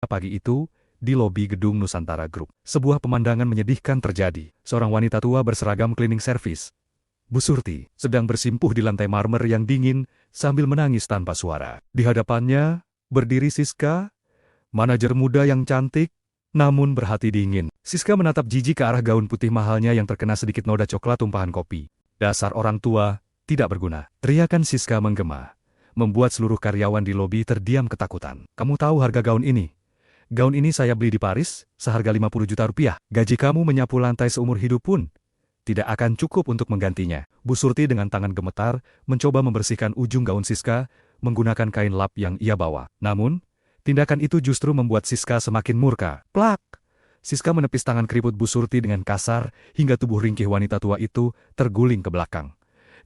Pagi itu, di lobi gedung Nusantara Group, sebuah pemandangan menyedihkan terjadi. Seorang wanita tua berseragam cleaning service, Bu Surti, sedang bersimpuh di lantai marmer yang dingin sambil menangis tanpa suara. Di hadapannya, berdiri Siska, manajer muda yang cantik, namun berhati dingin. Siska menatap jijik ke arah gaun putih mahalnya yang terkena sedikit noda coklat tumpahan kopi. Dasar orang tua, tidak berguna. Teriakan Siska menggema, membuat seluruh karyawan di lobi terdiam ketakutan. Kamu tahu harga gaun ini? Gaun ini saya beli di Paris, seharga 50 juta rupiah. Gaji kamu menyapu lantai seumur hidup pun tidak akan cukup untuk menggantinya. Bu Surti dengan tangan gemetar, mencoba membersihkan ujung gaun Siska, menggunakan kain lap yang ia bawa. Namun, tindakan itu justru membuat Siska semakin murka. Plak! Siska menepis tangan keriput Bu Surti dengan kasar, hingga tubuh ringkih wanita tua itu terguling ke belakang.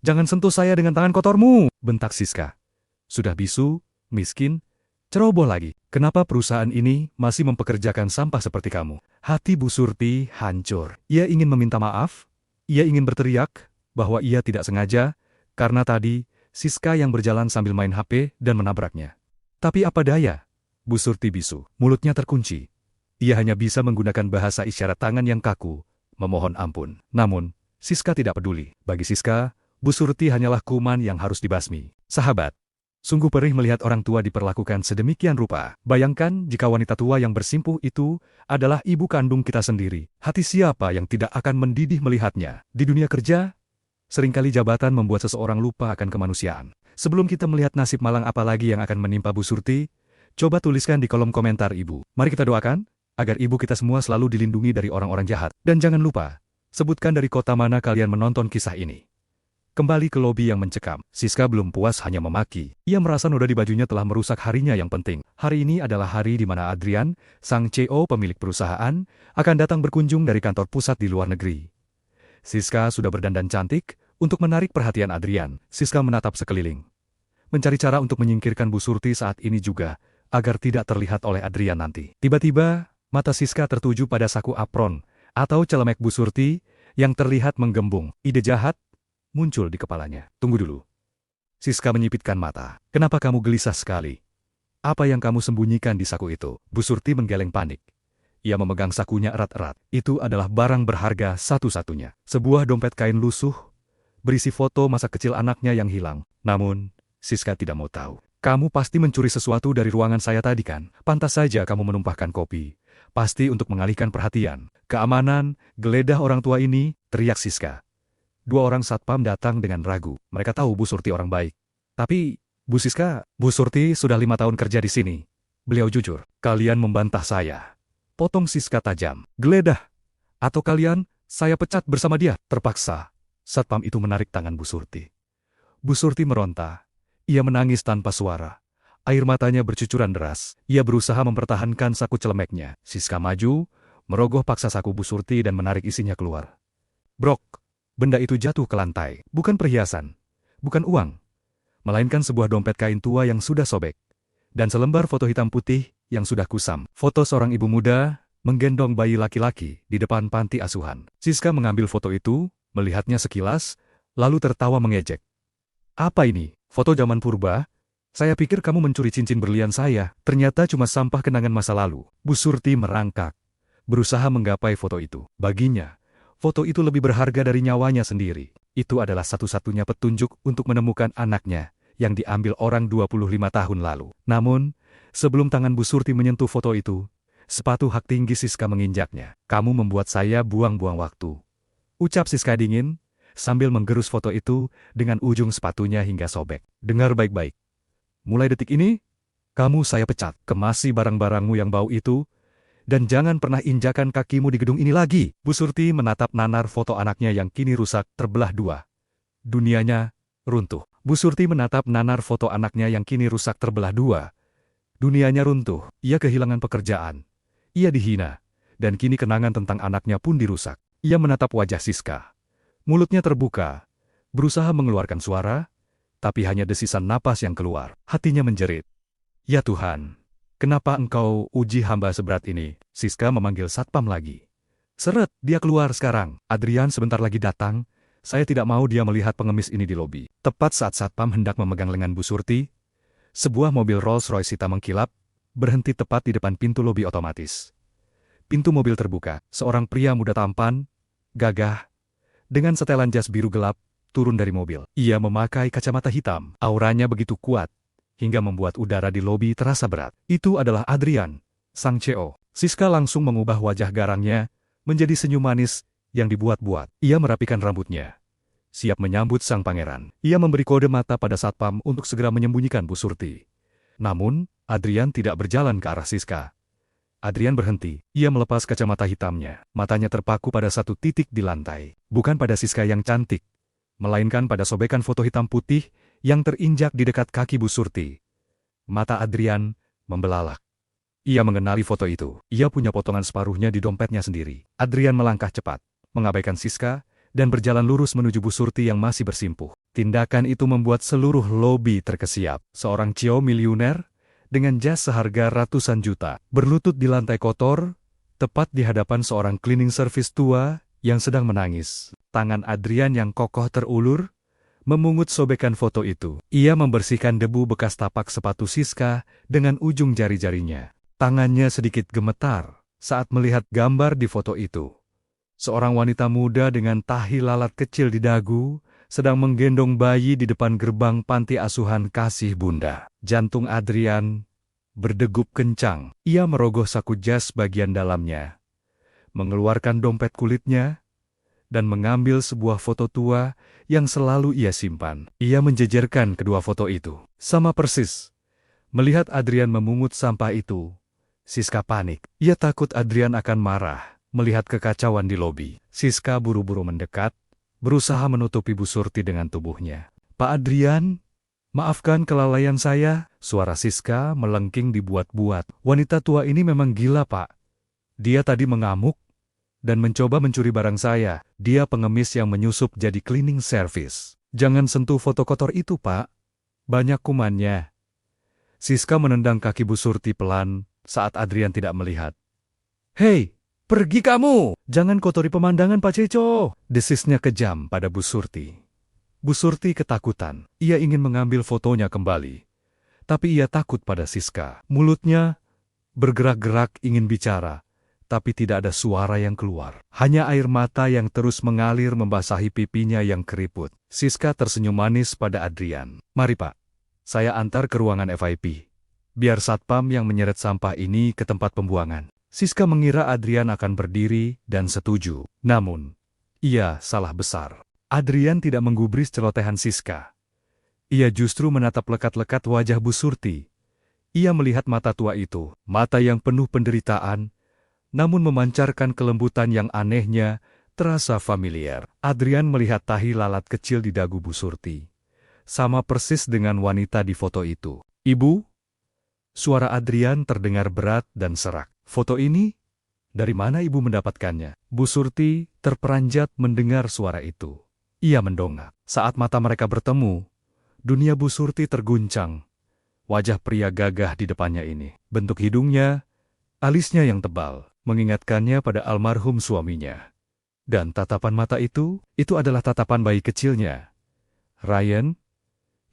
Jangan sentuh saya dengan tangan kotormu, bentak Siska. Sudah bisu, miskin, ceroboh lagi. Kenapa perusahaan ini masih mempekerjakan sampah seperti kamu? Hati Bu Surti hancur. Ia ingin meminta maaf. Ia ingin berteriak bahwa ia tidak sengaja, karena tadi Siska yang berjalan sambil main HP dan menabraknya. Tapi apa daya? Bu Surti bisu. Mulutnya terkunci. Ia hanya bisa menggunakan bahasa isyarat tangan yang kaku, memohon ampun. Namun, Siska tidak peduli. Bagi Siska, Bu Surti hanyalah kuman yang harus dibasmi. Sahabat, sungguh perih melihat orang tua diperlakukan sedemikian rupa. Bayangkan jika wanita tua yang bersimpuh itu adalah ibu kandung kita sendiri. Hati siapa yang tidak akan mendidih melihatnya? Di dunia kerja, seringkali jabatan membuat seseorang lupa akan kemanusiaan. Sebelum kita melihat nasib malang apa lagi yang akan menimpa Bu Surti, coba tuliskan di kolom komentar ibu. Mari kita doakan, agar ibu kita semua selalu dilindungi dari orang-orang jahat. Dan jangan lupa, sebutkan dari kota mana kalian menonton kisah ini. Kembali ke lobi yang mencekam, Siska belum puas hanya memaki. Ia merasa noda di bajunya telah merusak harinya yang penting. Hari ini adalah hari di mana Adrian, sang CEO pemilik perusahaan, akan datang berkunjung dari kantor pusat di luar negeri. Siska sudah berdandan cantik untuk menarik perhatian Adrian. Siska menatap sekeliling, mencari cara untuk menyingkirkan Bu Surti saat ini juga, agar tidak terlihat oleh Adrian nanti. Tiba-tiba, mata Siska tertuju pada saku apron, atau celemek Bu Surti, yang terlihat menggembung. Ide jahat muncul di kepalanya. Tunggu dulu. Siska menyipitkan mata. Kenapa kamu gelisah sekali? Apa yang kamu sembunyikan di saku itu? Bu Surti menggeleng panik. Ia memegang sakunya erat-erat. Itu adalah barang berharga satu-satunya. Sebuah dompet kain lusuh, berisi foto masa kecil anaknya yang hilang. Namun, Siska tidak mau tahu. Kamu pasti mencuri sesuatu dari ruangan saya tadi kan? Pantas saja kamu menumpahkan kopi. Pasti untuk mengalihkan perhatian. Keamanan, geledah orang tua ini, teriak Siska. Dua orang satpam datang dengan ragu. Mereka tahu Bu Surti orang baik. Tapi, Bu Siska, Bu Surti sudah 5 tahun kerja di sini. Beliau jujur. Kalian membantah saya. Potong Siska tajam. Geledah. Atau kalian, saya pecat bersama dia. Terpaksa. Satpam itu menarik tangan Bu Surti. Bu Surti meronta. Ia menangis tanpa suara. Air matanya bercucuran deras. Ia berusaha mempertahankan saku celemeknya. Siska maju, merogoh paksa saku Bu Surti dan menarik isinya keluar. Brok. Benda itu jatuh ke lantai. Bukan perhiasan, bukan uang, melainkan sebuah dompet kain tua yang sudah sobek, dan selembar foto hitam putih yang sudah kusam. Foto seorang ibu muda menggendong bayi laki-laki di depan panti asuhan. Siska mengambil foto itu, melihatnya sekilas, lalu tertawa mengejek. Apa ini? Foto zaman purba? Saya pikir kamu mencuri cincin berlian saya. Ternyata cuma sampah kenangan masa lalu. Bu Surti merangkak, berusaha menggapai foto itu. Baginya, foto itu lebih berharga dari nyawanya sendiri. Itu adalah satu-satunya petunjuk untuk menemukan anaknya yang diambil orang 25 tahun lalu. Namun, sebelum tangan Bu Surti menyentuh foto itu, sepatu hak tinggi Siska menginjaknya. Kamu membuat saya buang-buang waktu, ucap Siska dingin, sambil menggerus foto itu dengan ujung sepatunya hingga sobek. Dengar baik-baik. Mulai detik ini, kamu saya pecat. Kemasi barang-barangmu yang bau itu, dan jangan pernah injakan kakimu di gedung ini lagi. Bu Surti menatap nanar foto anaknya yang kini rusak terbelah dua. Dunianya runtuh. Bu Surti menatap nanar foto anaknya yang kini rusak terbelah dua. Dunianya runtuh. Ia kehilangan pekerjaan. Ia dihina. Dan kini kenangan tentang anaknya pun dirusak. Ia menatap wajah Siska. Mulutnya terbuka, berusaha mengeluarkan suara, tapi hanya desisan napas yang keluar. Hatinya menjerit. Ya Tuhan. Kenapa engkau uji hamba seberat ini? Siska memanggil satpam lagi. Seret, dia keluar sekarang. Adrian sebentar lagi datang. Saya tidak mau dia melihat pengemis ini di lobi. Tepat saat satpam hendak memegang lengan Bu Surti, sebuah mobil Rolls-Royce hitam mengkilap, berhenti tepat di depan pintu lobi otomatis. Pintu mobil terbuka, seorang pria muda tampan, gagah, dengan setelan jas biru gelap, turun dari mobil. Ia memakai kacamata hitam, auranya begitu kuat, hingga membuat udara di lobi terasa berat. Itu adalah Adrian, sang CEO. Siska langsung mengubah wajah garangnya menjadi senyum manis yang dibuat-buat. Ia merapikan rambutnya, siap menyambut sang pangeran. Ia memberi kode mata pada satpam untuk segera menyembunyikan Bu Surti. Namun, Adrian tidak berjalan ke arah Siska. Adrian berhenti. Ia melepas kacamata hitamnya. Matanya terpaku pada satu titik di lantai. Bukan pada Siska yang cantik, melainkan pada sobekan foto hitam putih yang terinjak di dekat kaki Bu Surti. Mata Adrian membelalak. Ia mengenali foto itu. Ia punya potongan separuhnya di dompetnya sendiri. Adrian melangkah cepat, mengabaikan Siska, dan berjalan lurus menuju Bu Surti yang masih bersimpuh. Tindakan itu membuat seluruh lobi terkesiap. Seorang CEO miliuner, dengan jas seharga ratusan juta, berlutut di lantai kotor, tepat di hadapan seorang cleaning service tua yang sedang menangis. Tangan Adrian yang kokoh terulur, memungut sobekan foto itu. Ia membersihkan debu bekas tapak sepatu Siska dengan ujung jari-jarinya. Tangannya sedikit gemetar saat melihat gambar di foto itu. Seorang wanita muda dengan tahi lalat kecil di dagu sedang menggendong bayi di depan gerbang panti asuhan Kasih Bunda. Jantung Adrian berdegup kencang. Ia merogoh saku jas bagian dalamnya, mengeluarkan dompet kulitnya, dan mengambil sebuah foto tua yang selalu ia simpan. Ia menjejerkan kedua foto itu. Sama persis. Melihat Adrian memungut sampah itu, Siska panik. Ia takut Adrian akan marah melihat kekacauan di lobi. Siska buru-buru mendekat, berusaha menutupi Bu Surti dengan tubuhnya. "Pak Adrian, maafkan kelalaian saya." Suara Siska melengking dibuat-buat. "Wanita tua ini memang gila, Pak. Dia tadi mengamuk dan mencoba mencuri barang saya. Dia pengemis yang menyusup jadi cleaning service. Jangan sentuh foto kotor itu, Pak. Banyak kumannya." Siska menendang kaki Bu Surti pelan saat Adrian tidak melihat. "Hei, pergi kamu! Jangan kotori pemandangan, Pak Ceco!" Desisnya kejam pada Bu Surti. Bu Surti ketakutan. Ia ingin mengambil fotonya kembali. Tapi ia takut pada Siska. Mulutnya bergerak-gerak ingin bicara, tapi tidak ada suara yang keluar. Hanya air mata yang terus mengalir membasahi pipinya yang keriput. Siska tersenyum manis pada Adrian. "Mari, Pak. Saya antar ke ruangan VIP. Biar satpam yang menyeret sampah ini ke tempat pembuangan." Siska mengira Adrian akan berdiri dan setuju. Namun, ia salah besar. Adrian tidak menggubris celotehan Siska. Ia justru menatap lekat-lekat wajah Bu Surti. Ia melihat mata tua itu, mata yang penuh penderitaan, namun memancarkan kelembutan yang anehnya terasa familiar. Adrian melihat tahi lalat kecil di dagu Bu Surti. Sama persis dengan wanita di foto itu. "Ibu?" Suara Adrian terdengar berat dan serak. "Foto ini? Dari mana ibu mendapatkannya?" Bu Surti terperanjat mendengar suara itu. Ia mendongak. Saat mata mereka bertemu, dunia Bu Surti terguncang. Wajah pria gagah di depannya ini. Bentuk hidungnya, alisnya yang tebal, mengingatkannya pada almarhum suaminya. Dan tatapan mata itu adalah tatapan bayi kecilnya, Ryan,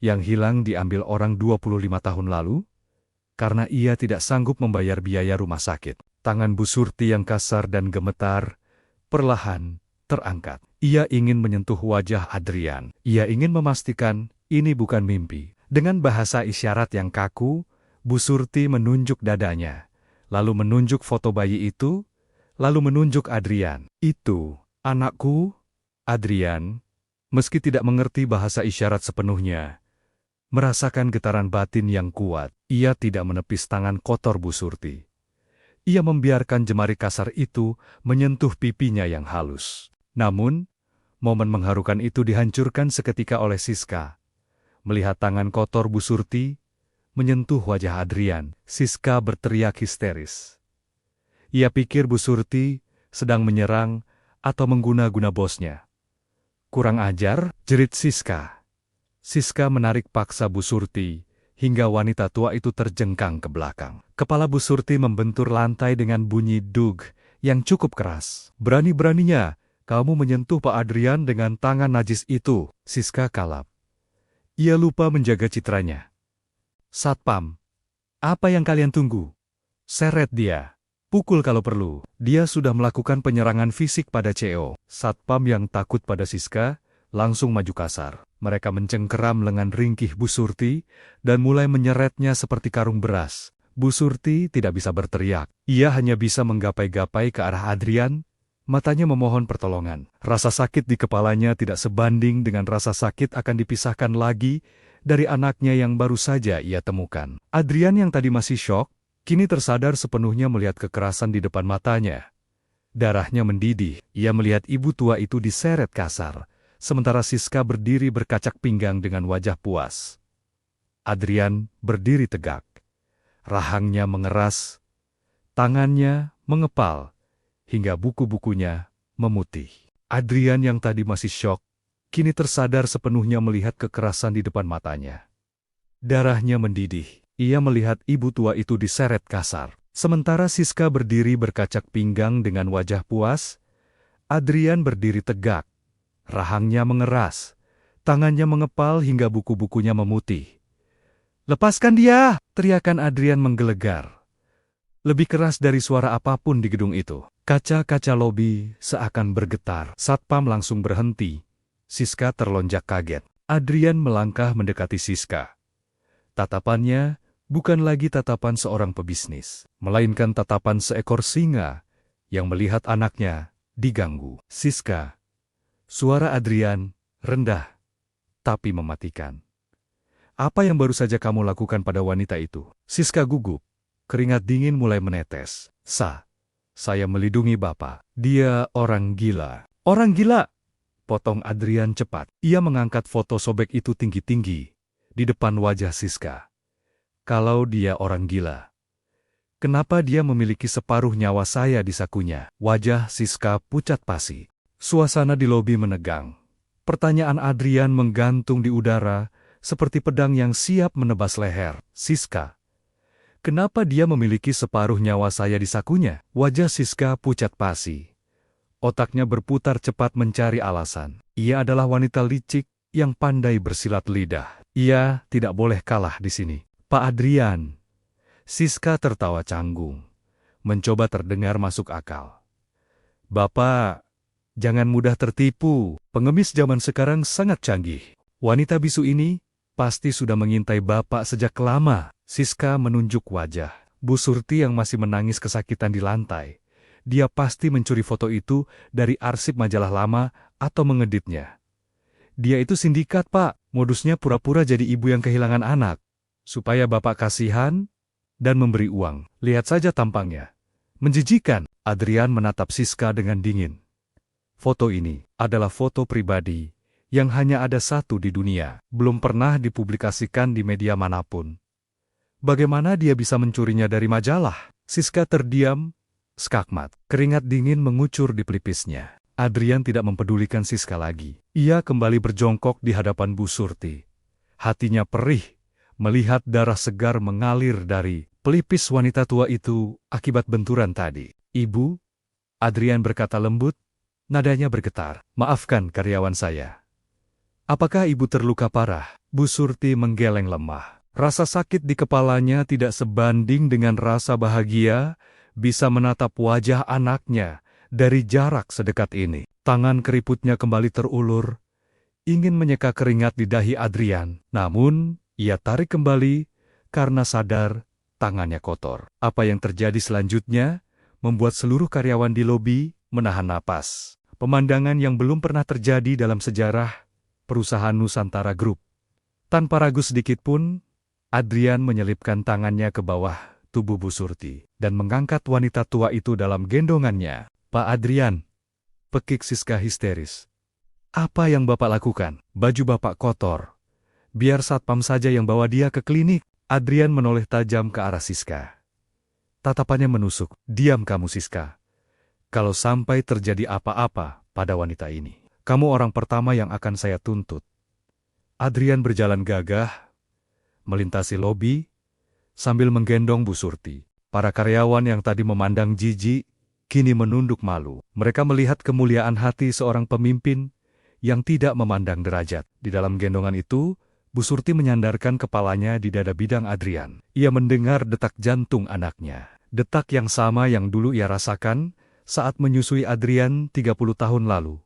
yang hilang diambil orang 25 tahun lalu, karena ia tidak sanggup membayar biaya rumah sakit. Tangan Bu Surti yang kasar dan gemetar perlahan terangkat. Ia ingin menyentuh wajah Adrian. Ia ingin memastikan ini bukan mimpi. Dengan bahasa isyarat yang kaku, Bu Surti menunjuk dadanya, lalu menunjuk foto bayi itu, lalu menunjuk Adrian. "Itu, anakku." Adrian, meski tidak mengerti bahasa isyarat sepenuhnya, merasakan getaran batin yang kuat. Ia tidak menepis tangan kotor Bu Surti. Ia membiarkan jemari kasar itu menyentuh pipinya yang halus. Namun, momen mengharukan itu dihancurkan seketika oleh Siska. Melihat tangan kotor Bu Surti menyentuh wajah Adrian, Siska berteriak histeris. Ia pikir Bu Surti sedang menyerang atau mengguna-guna bosnya. "Kurang ajar," jerit Siska. Siska menarik paksa Bu Surti hingga wanita tua itu terjengkang ke belakang. Kepala Bu Surti membentur lantai dengan bunyi dug yang cukup keras. "Berani-beraninya kamu menyentuh Pak Adrian dengan tangan najis itu." Siska kalap. Ia lupa menjaga citranya. "Satpam, Apa yang kalian tunggu? Seret dia. Pukul kalau perlu. Dia sudah melakukan penyerangan fisik pada CEO. Satpam yang takut pada Siska langsung maju kasar. Mereka mencengkeram lengan ringkih Bu Surti dan mulai menyeretnya seperti karung beras. Bu Surti tidak bisa berteriak. Ia hanya bisa menggapai-gapai ke arah Adrian, matanya memohon pertolongan. Rasa sakit di kepalanya tidak sebanding dengan rasa sakit akan dipisahkan lagi dari anaknya yang baru saja ia temukan. Adrian yang tadi masih syok, kini tersadar sepenuhnya melihat kekerasan di depan matanya. Darahnya mendidih. Ia melihat ibu tua itu diseret kasar, sementara Siska berdiri berkacak pinggang dengan wajah puas. Adrian berdiri tegak. Rahangnya mengeras, tangannya mengepal, hingga buku-bukunya memutih. Adrian yang tadi masih syok, kini tersadar sepenuhnya melihat kekerasan di depan matanya. Darahnya mendidih. Ia melihat ibu tua itu diseret kasar. Sementara Siska berdiri berkacak pinggang dengan wajah puas, Adrian berdiri tegak. Rahangnya mengeras, tangannya mengepal hingga buku-bukunya memutih. "Lepaskan dia!" teriakan Adrian menggelegar. Lebih keras dari suara apapun di gedung itu. Kaca-kaca lobi seakan bergetar. Satpam langsung berhenti. Siska terlonjak kaget. Adrian melangkah mendekati Siska. Tatapannya bukan lagi tatapan seorang pebisnis, melainkan tatapan seekor singa yang melihat anaknya diganggu. "Siska," suara Adrian rendah tapi mematikan. "Apa yang baru saja kamu lakukan pada wanita itu?" Siska gugup. Keringat dingin mulai menetes. Saya melindungi Bapak. Dia orang gila." "Orang gila!" potong Adrian cepat. Ia mengangkat foto sobek itu tinggi-tinggi di depan wajah Siska. "Kalau dia orang gila, kenapa dia memiliki separuh nyawa saya di sakunya?" Wajah Siska pucat pasi. Suasana di lobi menegang. Pertanyaan Adrian menggantung di udara seperti pedang yang siap menebas leher. "Siska, kenapa dia memiliki separuh nyawa saya di sakunya?" Wajah Siska pucat pasi. Otaknya berputar cepat mencari alasan. Ia adalah wanita licik yang pandai bersilat lidah. Ia tidak boleh kalah di sini. "Pak Adrian." Siska tertawa canggung, mencoba terdengar masuk akal. "Bapak, jangan mudah tertipu. Pengemis zaman sekarang sangat canggih. Wanita bisu ini pasti sudah mengintai Bapak sejak lama." Siska menunjuk wajah Bu Surti yang masih menangis kesakitan di lantai. Dia pasti mencuri foto itu dari arsip majalah lama atau mengeditnya. "Dia itu sindikat, Pak. Modusnya pura-pura jadi ibu yang kehilangan anak, supaya Bapak kasihan dan memberi uang. Lihat saja tampangnya. Menjijikan." Adrian menatap Siska dengan dingin. Foto ini adalah foto pribadi yang hanya ada satu di dunia. Belum pernah dipublikasikan di media manapun. Bagaimana dia bisa mencurinya dari majalah? Siska terdiam, skakmat. Keringat dingin mengucur di pelipisnya. Adrian tidak mempedulikan Siska lagi. Ia kembali berjongkok di hadapan Bu Surti. Hatinya perih melihat darah segar mengalir dari pelipis wanita tua itu akibat benturan tadi. "Ibu," Adrian berkata lembut, nadanya bergetar. "Maafkan karyawan saya. Apakah ibu terluka parah?" Bu Surti menggeleng lemah. Rasa sakit di kepalanya tidak sebanding dengan rasa bahagia bisa menatap wajah anaknya dari jarak sedekat ini. Tangan keriputnya kembali terulur, ingin menyeka keringat di dahi Adrian. Namun, ia tarik kembali karena sadar tangannya kotor. Apa yang terjadi selanjutnya membuat seluruh karyawan di lobi menahan napas. Pemandangan yang belum pernah terjadi dalam sejarah perusahaan Nusantara Group. Tanpa ragu sedikit pun, Adrian menyelipkan tangannya ke bawah tubuh Bu Surti dan mengangkat wanita tua itu dalam gendongannya. "Pak Adrian," pekik Siska histeris. "Apa yang Bapak lakukan? Baju Bapak kotor. Biar satpam saja yang bawa dia ke klinik." Adrian menoleh tajam ke arah Siska. Tatapannya menusuk. "Diam kamu, Siska. Kalau sampai terjadi apa-apa pada wanita ini, kamu orang pertama yang akan saya tuntut." Adrian berjalan gagah melintasi lobi sambil menggendong Bu Surti. Para karyawan yang tadi memandang jijik kini menunduk malu. Mereka melihat kemuliaan hati seorang pemimpin yang tidak memandang derajat. Di dalam gendongan itu, Bu Surti menyandarkan kepalanya di dada bidang Adrian. Ia mendengar detak jantung anaknya. Detak yang sama yang dulu ia rasakan saat menyusui Adrian 30 tahun lalu.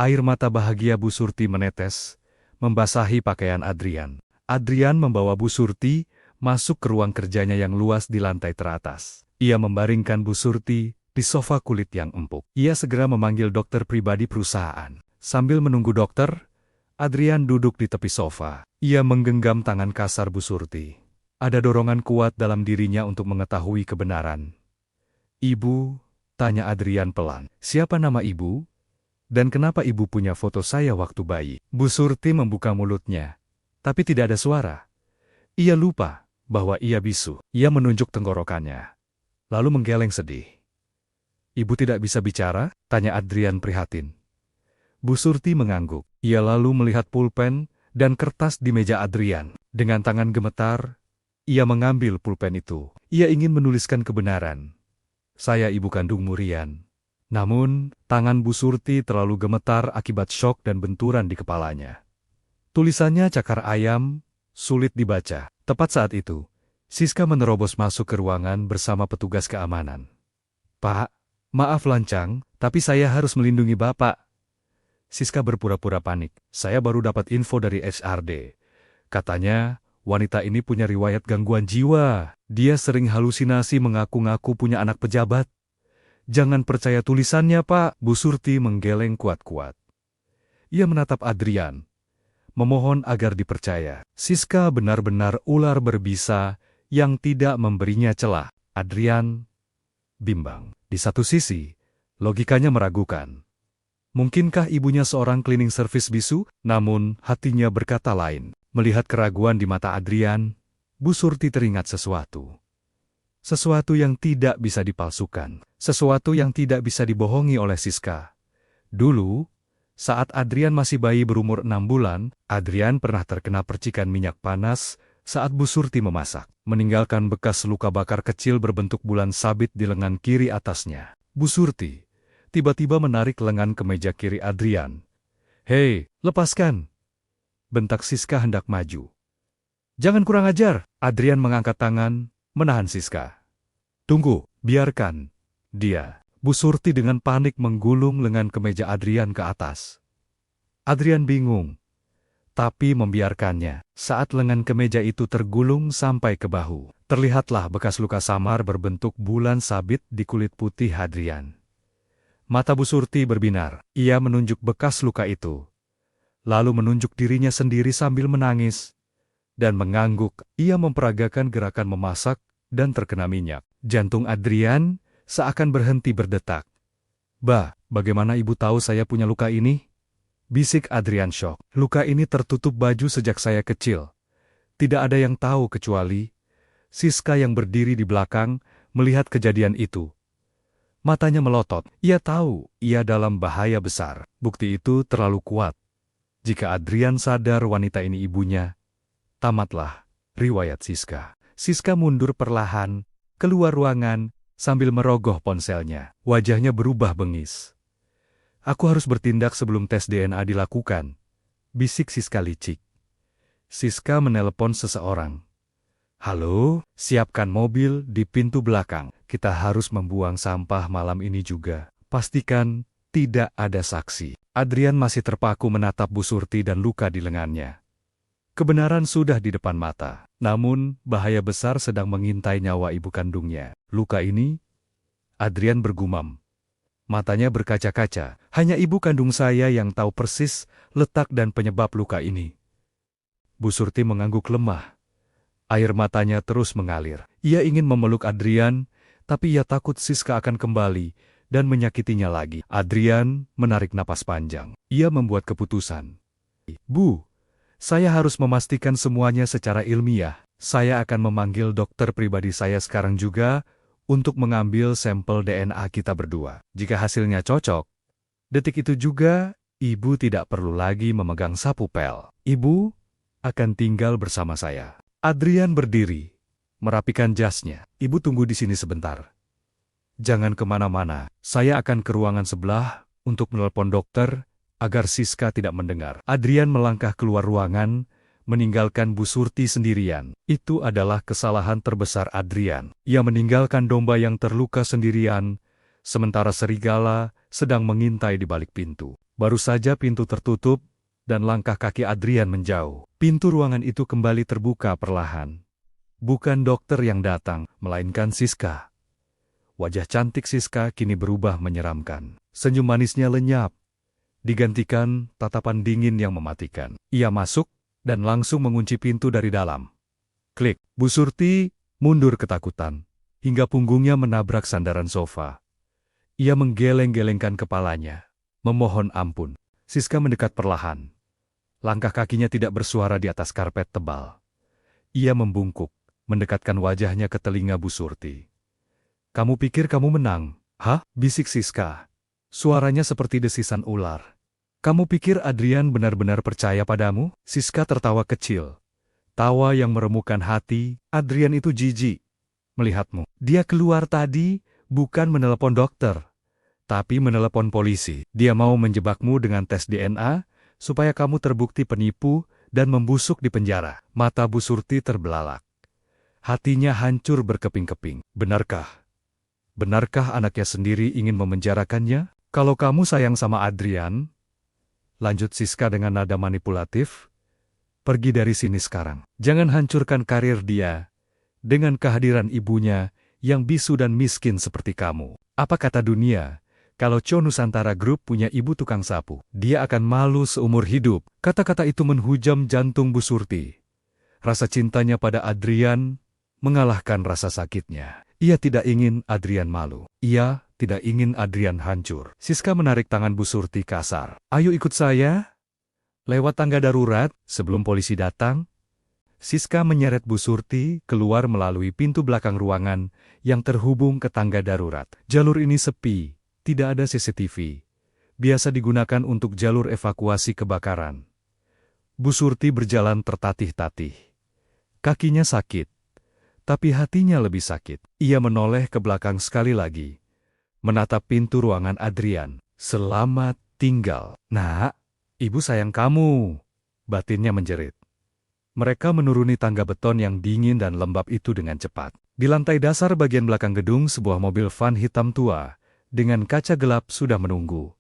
Air mata bahagia Bu Surti menetes, membasahi pakaian Adrian. Adrian membawa Bu Surti masuk ke ruang kerjanya yang luas di lantai teratas. Ia membaringkan Bu Surti di sofa kulit yang empuk. Ia segera memanggil dokter pribadi perusahaan. Sambil menunggu dokter, Adrian duduk di tepi sofa. Ia menggenggam tangan kasar Bu Surti. Ada dorongan kuat dalam dirinya untuk mengetahui kebenaran. "Ibu," tanya Adrian pelan, "siapa nama ibu? Dan kenapa ibu punya foto saya waktu bayi?" Bu Surti membuka mulutnya, tapi tidak ada suara. Ia lupa bahwa ia bisu. Ia menunjuk tenggorokannya, lalu menggeleng sedih. "Ibu tidak bisa bicara?" tanya Adrian prihatin. Bu Surti mengangguk. Ia lalu melihat pulpen dan kertas di meja Adrian. Dengan tangan gemetar, ia mengambil pulpen itu. Ia ingin menuliskan kebenaran. "Saya ibu kandungmu, Rian." Namun, tangan Bu Surti terlalu gemetar akibat syok dan benturan di kepalanya. Tulisannya cakar ayam, sulit dibaca. Tepat saat itu, Siska menerobos masuk ke ruangan bersama petugas keamanan. "Pak, maaf lancang, tapi saya harus melindungi Bapak." Siska berpura-pura panik. "Saya baru dapat info dari HRD. Katanya, wanita ini punya riwayat gangguan jiwa. Dia sering halusinasi mengaku-ngaku punya anak pejabat. Jangan percaya tulisannya, Pak." Bu Surti menggeleng kuat-kuat. Ia menatap Adrian, memohon agar dipercaya. Siska benar-benar ular berbisa yang tidak memberinya celah. Adrian bimbang. Di satu sisi, logikanya meragukan. Mungkinkah ibunya seorang cleaning service bisu? Namun, hatinya berkata lain. Melihat keraguan di mata Adrian, Bu Surti teringat sesuatu. Sesuatu yang tidak bisa dipalsukan. Sesuatu yang tidak bisa dibohongi oleh Siska. Dulu, saat Adrian masih bayi berumur 6 bulan, Adrian pernah terkena percikan minyak panas saat Bu Surti memasak, meninggalkan bekas luka bakar kecil berbentuk bulan sabit di lengan kiri atasnya. Bu Surti tiba-tiba menarik lengan kemeja kiri Adrian. "Hei, lepaskan!" bentak Siska hendak maju. "Jangan kurang ajar!" Adrian mengangkat tangan, menahan Siska. "Tunggu, biarkan dia." Bu Surti dengan panik menggulung lengan kemeja Adrian ke atas. Adrian bingung, tapi membiarkannya. Saat lengan kemeja itu tergulung sampai ke bahu, terlihatlah bekas luka samar berbentuk bulan sabit di kulit putih Adrian. Mata Bu Surti berbinar. Ia menunjuk bekas luka itu, lalu menunjuk dirinya sendiri sambil menangis dan mengangguk. Ia memperagakan gerakan memasak dan terkena minyak. Jantung Adrian seakan berhenti berdetak. "Bah, bagaimana ibu tahu saya punya luka ini?" bisik Adrian syok. "Luka ini tertutup baju sejak saya kecil. Tidak ada yang tahu kecuali..." Siska yang berdiri di belakang melihat kejadian itu. Matanya melotot. Ia tahu ia dalam bahaya besar. Bukti itu terlalu kuat. Jika Adrian sadar wanita ini ibunya, tamatlah riwayat Siska. Siska mundur perlahan, keluar ruangan, sambil merogoh ponselnya. Wajahnya berubah bengis. "Aku harus bertindak sebelum tes DNA dilakukan," bisik Siska licik. Siska menelepon seseorang. "Halo, siapkan mobil di pintu belakang. Kita harus membuang sampah malam ini juga. Pastikan tidak ada saksi." Adrian masih terpaku menatap Bu Surti dan luka di lengannya. Kebenaran sudah di depan mata, namun bahaya besar sedang mengintai nyawa ibu kandungnya. "Luka ini?" Adrian bergumam. Matanya berkaca-kaca. "Hanya ibu kandung saya yang tahu persis letak dan penyebab luka ini." Bu Surti mengangguk lemah. Air matanya terus mengalir. Ia ingin memeluk Adrian, tapi ia takut Siska akan kembali dan menyakitinya lagi. Adrian menarik napas panjang. Ia membuat keputusan. "Bu, saya harus memastikan semuanya secara ilmiah. Saya akan memanggil dokter pribadi saya sekarang juga untuk mengambil sampel DNA kita berdua. Jika hasilnya cocok, detik itu juga ibu tidak perlu lagi memegang sapu pel. Ibu akan tinggal bersama saya." Adrian berdiri, merapikan jasnya. "Ibu tunggu di sini sebentar. Jangan kemana-mana. Saya akan ke ruangan sebelah untuk menelpon dokter agar Siska tidak mendengar." Adrian melangkah keluar ruangan, meninggalkan Bu Surti sendirian. Itu adalah kesalahan terbesar Adrian. Ia meninggalkan domba yang terluka sendirian, sementara serigala sedang mengintai di balik pintu. Baru saja pintu tertutup, dan langkah kaki Adrian menjauh. Pintu ruangan itu kembali terbuka perlahan. Bukan dokter yang datang, melainkan Siska. Wajah cantik Siska kini berubah menyeramkan. Senyum manisnya lenyap, digantikan tatapan dingin yang mematikan. Ia masuk, dan langsung mengunci pintu dari dalam. Klik, Bu Surti mundur ketakutan, hingga punggungnya menabrak sandaran sofa. Ia menggeleng-gelengkan kepalanya, memohon ampun. Siska mendekat perlahan. Langkah kakinya tidak bersuara di atas karpet tebal. Ia membungkuk, mendekatkan wajahnya ke telinga Bu Surti. "Kamu pikir kamu menang?" "Hah?" bisik Siska. Suaranya seperti desisan ular. "Kamu pikir Adrian benar-benar percaya padamu?" Siska tertawa kecil. Tawa yang meremukkan hati. "Adrian itu jijik melihatmu. Dia keluar tadi bukan menelepon dokter, tapi menelepon polisi. Dia mau menjebakmu dengan tes DNA, supaya kamu terbukti penipu dan membusuk di penjara." Mata Bu Surti terbelalak. Hatinya hancur berkeping-keping. Benarkah? Benarkah anaknya sendiri ingin memenjarakannya? "Kalau kamu sayang sama Adrian," lanjut Siska dengan nada manipulatif, "pergi dari sini sekarang. Jangan hancurkan karir dia dengan kehadiran ibunya yang bisu dan miskin seperti kamu. Apa kata dunia kalau Cho Nusantara Group punya ibu tukang sapu? Dia akan malu seumur hidup." Kata-kata itu menghujam jantung Bu Surti. Rasa cintanya pada Adrian mengalahkan rasa sakitnya. Ia tidak ingin Adrian malu. Ia tidak ingin Adrian hancur. Siska menarik tangan Bu Surti kasar. "Ayo ikut saya. Lewat tangga darurat, sebelum polisi datang." Siska menyeret Bu Surti keluar melalui pintu belakang ruangan yang terhubung ke tangga darurat. Jalur ini sepi, tidak ada CCTV. Biasa digunakan untuk jalur evakuasi kebakaran. Bu Surti berjalan tertatih-tatih. Kakinya sakit, tapi hatinya lebih sakit. Ia menoleh ke belakang sekali lagi, menatap pintu ruangan Adrian. "Selamat tinggal, Nak. Ibu sayang kamu," batinnya menjerit. Mereka menuruni tangga beton yang dingin dan lembab itu dengan cepat. Di lantai dasar bagian belakang gedung, sebuah mobil van hitam tua dengan kaca gelap sudah menunggu.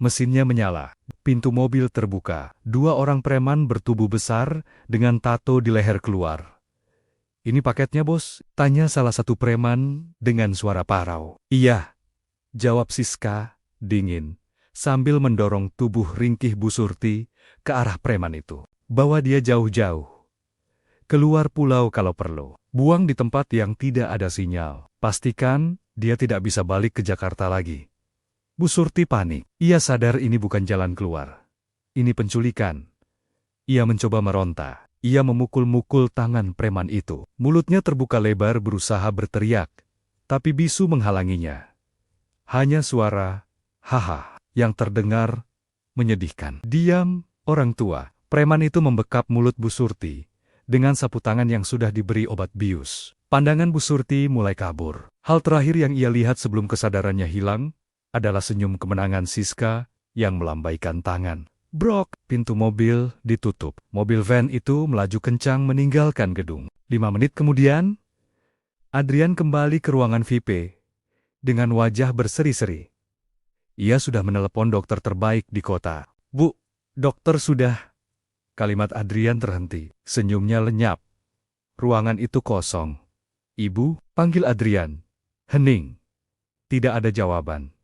Mesinnya menyala. Pintu mobil terbuka. Dua orang preman bertubuh besar dengan tato di leher keluar. "Ini paketnya, Bos?" tanya salah satu preman dengan suara parau. "Iya," jawab Siska dingin, sambil mendorong tubuh ringkih Bu Surti ke arah preman itu. "Bawa dia jauh-jauh. Keluar pulau kalau perlu. Buang di tempat yang tidak ada sinyal. Pastikan dia tidak bisa balik ke Jakarta lagi." Bu Surti panik. Ia sadar ini bukan jalan keluar. Ini penculikan. Ia mencoba meronta. Ia memukul-mukul tangan preman itu. Mulutnya terbuka lebar berusaha berteriak, tapi bisu menghalanginya. Hanya suara "haha" yang terdengar menyedihkan. "Diam, orang tua." Preman itu membekap mulut Bu Surti dengan sapu tangan yang sudah diberi obat bius. Pandangan Bu Surti mulai kabur. Hal terakhir yang ia lihat sebelum kesadarannya hilang adalah senyum kemenangan Siska yang melambaikan tangan. Brok, pintu mobil ditutup. Mobil van itu melaju kencang meninggalkan gedung. 5 menit kemudian, Adrian kembali ke ruangan VIP dengan wajah berseri-seri. Ia sudah menelepon dokter terbaik di kota. "Bu, dokter sudah..." Kalimat Adrian terhenti. Senyumnya lenyap. Ruangan itu kosong. "Ibu?" panggil Adrian. Hening. Tidak ada jawaban.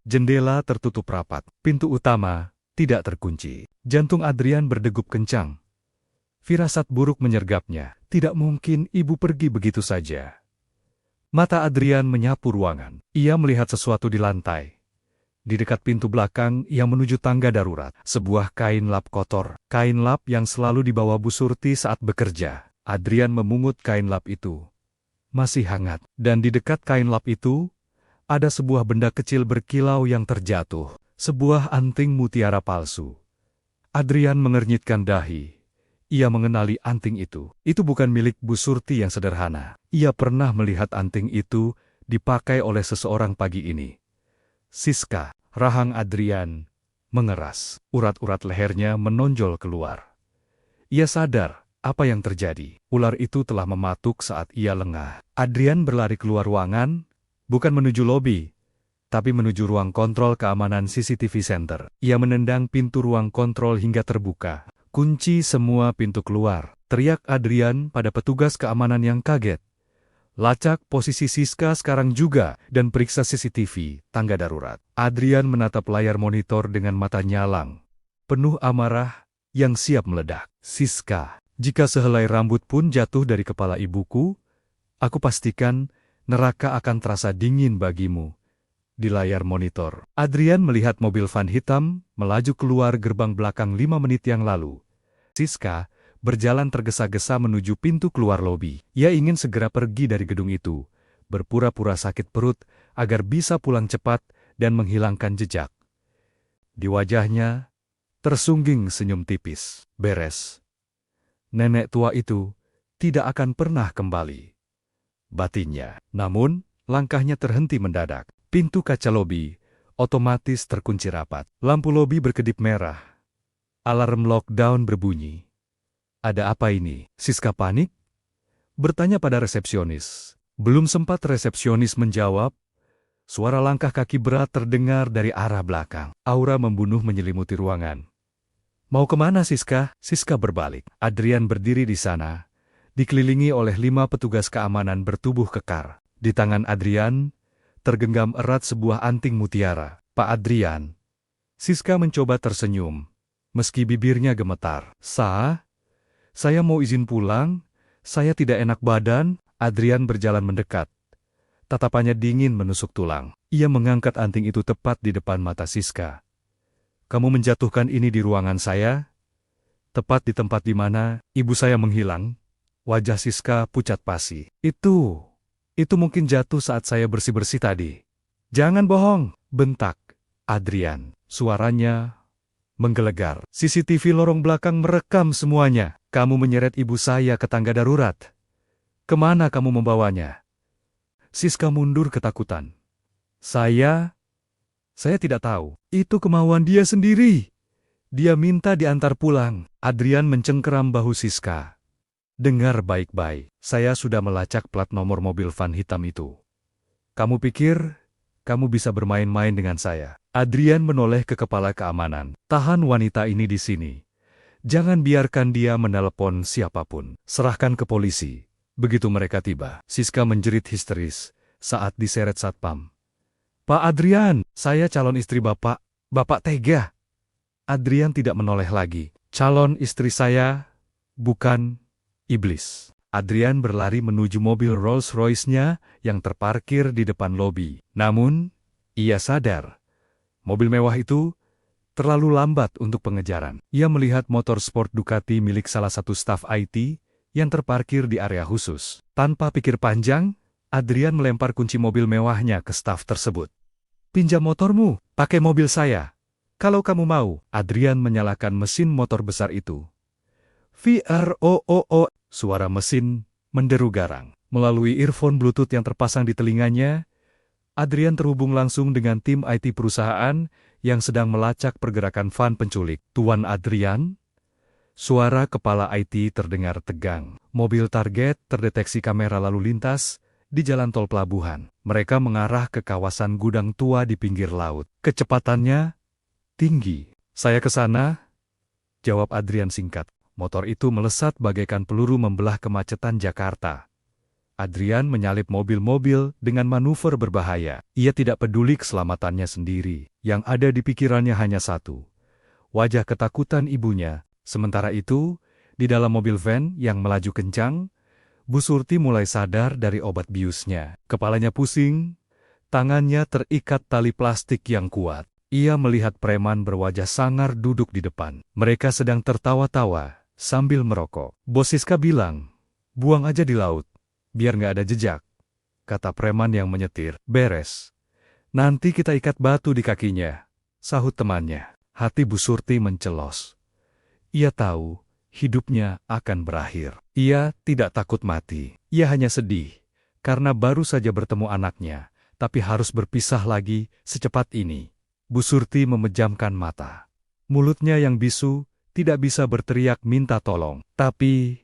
Jendela tertutup rapat. Pintu utama tidak terkunci. Jantung Adrian berdegup kencang. Firasat buruk menyergapnya. Tidak mungkin ibu pergi begitu saja. Mata Adrian menyapu ruangan. Ia melihat sesuatu di lantai. Di dekat pintu belakang yang menuju tangga darurat. Sebuah kain lap kotor. Kain lap yang selalu dibawa Bu Surti saat bekerja. Adrian memungut kain lap itu. Masih hangat. Dan di dekat kain lap itu, ada sebuah benda kecil berkilau yang terjatuh. Sebuah anting mutiara palsu. Adrian mengernyitkan dahi. Ia mengenali anting itu. Itu bukan milik Bu Surti yang sederhana. Ia pernah melihat anting itu dipakai oleh seseorang pagi ini. Siska, rahang Adrian, mengeras. Urat-urat lehernya menonjol keluar. Ia sadar apa yang terjadi. Ular itu telah mematuk saat ia lengah. Adrian berlari keluar ruangan, bukan menuju lobi, tapi menuju ruang kontrol keamanan CCTV Center. Ia menendang pintu ruang kontrol hingga terbuka. Kunci semua pintu keluar, teriak Adrian pada petugas keamanan yang kaget. Lacak posisi Siska sekarang juga dan periksa CCTV tangga darurat. Adrian menatap layar monitor dengan mata nyalang, penuh amarah yang siap meledak. Siska, jika sehelai rambut pun jatuh dari kepala ibuku, aku pastikan neraka akan terasa dingin bagimu. Di layar monitor, Adrian melihat mobil van hitam melaju keluar gerbang belakang 5 menit yang lalu. Siska berjalan tergesa-gesa menuju pintu keluar lobi. Ia ingin segera pergi dari gedung itu, berpura-pura sakit perut agar bisa pulang cepat dan menghilangkan jejak. Di wajahnya tersungging senyum tipis. Beres. Nenek tua itu tidak akan pernah kembali, batinnya. Namun, langkahnya terhenti mendadak. Pintu kaca lobi otomatis terkunci rapat. Lampu lobi berkedip merah. Alarm lockdown berbunyi. Ada apa ini? Siska panik? Bertanya pada resepsionis. Belum sempat resepsionis menjawab, suara langkah kaki berat terdengar dari arah belakang. Aura membunuh menyelimuti ruangan. Mau kemana Siska? Siska berbalik. Adrian berdiri di sana, dikelilingi oleh 5 petugas keamanan bertubuh kekar. Di tangan Adrian, tergenggam erat sebuah anting mutiara. Pak Adrian. Siska mencoba tersenyum, meski bibirnya gemetar. Saya mau izin pulang, saya tidak enak badan. Adrian berjalan mendekat. Tatapannya dingin menusuk tulang. Ia mengangkat anting itu tepat di depan mata Siska. Kamu menjatuhkan ini di ruangan saya? Tepat di tempat di mana ibu saya menghilang? Wajah Siska pucat pasi. Itu mungkin jatuh saat saya bersih-bersih tadi. Jangan bohong, bentak Adrian. Suaranya menggelegar. CCTV lorong belakang merekam semuanya. Kamu menyeret ibu saya ke tangga darurat. Kemana kamu membawanya? Siska mundur ketakutan. Saya tidak tahu. Itu kemauan dia sendiri. Dia minta diantar pulang. Adrian mencengkeram bahu Siska. Dengar baik-baik. Saya sudah melacak plat nomor mobil van hitam itu. Kamu pikir kamu bisa bermain-main dengan saya? Adrian menoleh ke kepala keamanan. Tahan wanita ini di sini. Jangan biarkan dia menelepon siapapun. Serahkan ke polisi. Begitu mereka tiba, Siska menjerit histeris saat diseret satpam. Pak Adrian, saya calon istri Bapak. Bapak tega. Adrian tidak menoleh lagi. Calon istri saya, bukan iblis. Adrian berlari menuju mobil Rolls-Royce-nya yang terparkir di depan lobi. Namun, ia sadar, mobil mewah itu terlalu lambat untuk pengejaran. Ia melihat motor sport Ducati milik salah satu staf IT yang terparkir di area khusus. Tanpa pikir panjang, Adrian melempar kunci mobil mewahnya ke staf tersebut. Pinjam motormu, pakai mobil saya. Kalau kamu mau. Adrian menyalakan mesin motor besar itu. VROOO, suara mesin menderu garang. Melalui earphone Bluetooth yang terpasang di telinganya, Adrian terhubung langsung dengan tim IT perusahaan yang sedang melacak pergerakan van penculik. Tuan Adrian? Suara kepala IT terdengar tegang. Mobil target terdeteksi kamera lalu lintas di jalan tol pelabuhan. Mereka mengarah ke kawasan gudang tua di pinggir laut. Kecepatannya tinggi. Saya ke sana, jawab Adrian singkat. Motor itu melesat bagaikan peluru membelah kemacetan Jakarta. Adrian menyalip mobil-mobil dengan manuver berbahaya. Ia tidak peduli keselamatannya sendiri. Yang ada di pikirannya hanya satu. Wajah ketakutan ibunya. Sementara itu, di dalam mobil van yang melaju kencang, Bu Surti mulai sadar dari obat biusnya. Kepalanya pusing, tangannya terikat tali plastik yang kuat. Ia melihat preman berwajah sangar duduk di depan. Mereka sedang tertawa-tawa sambil merokok. Bos Siska bilang, buang aja di laut. Biar nggak ada jejak, kata preman yang menyetir. Beres. Nanti kita ikat batu di kakinya, sahut temannya. Hati Bu Surti mencelos. Ia tahu hidupnya akan berakhir. Ia tidak takut mati. Ia hanya sedih, karena baru saja bertemu anaknya, tapi harus berpisah lagi secepat ini. Bu Surti memejamkan mata. Mulutnya yang bisu tidak bisa berteriak minta tolong. Tapi,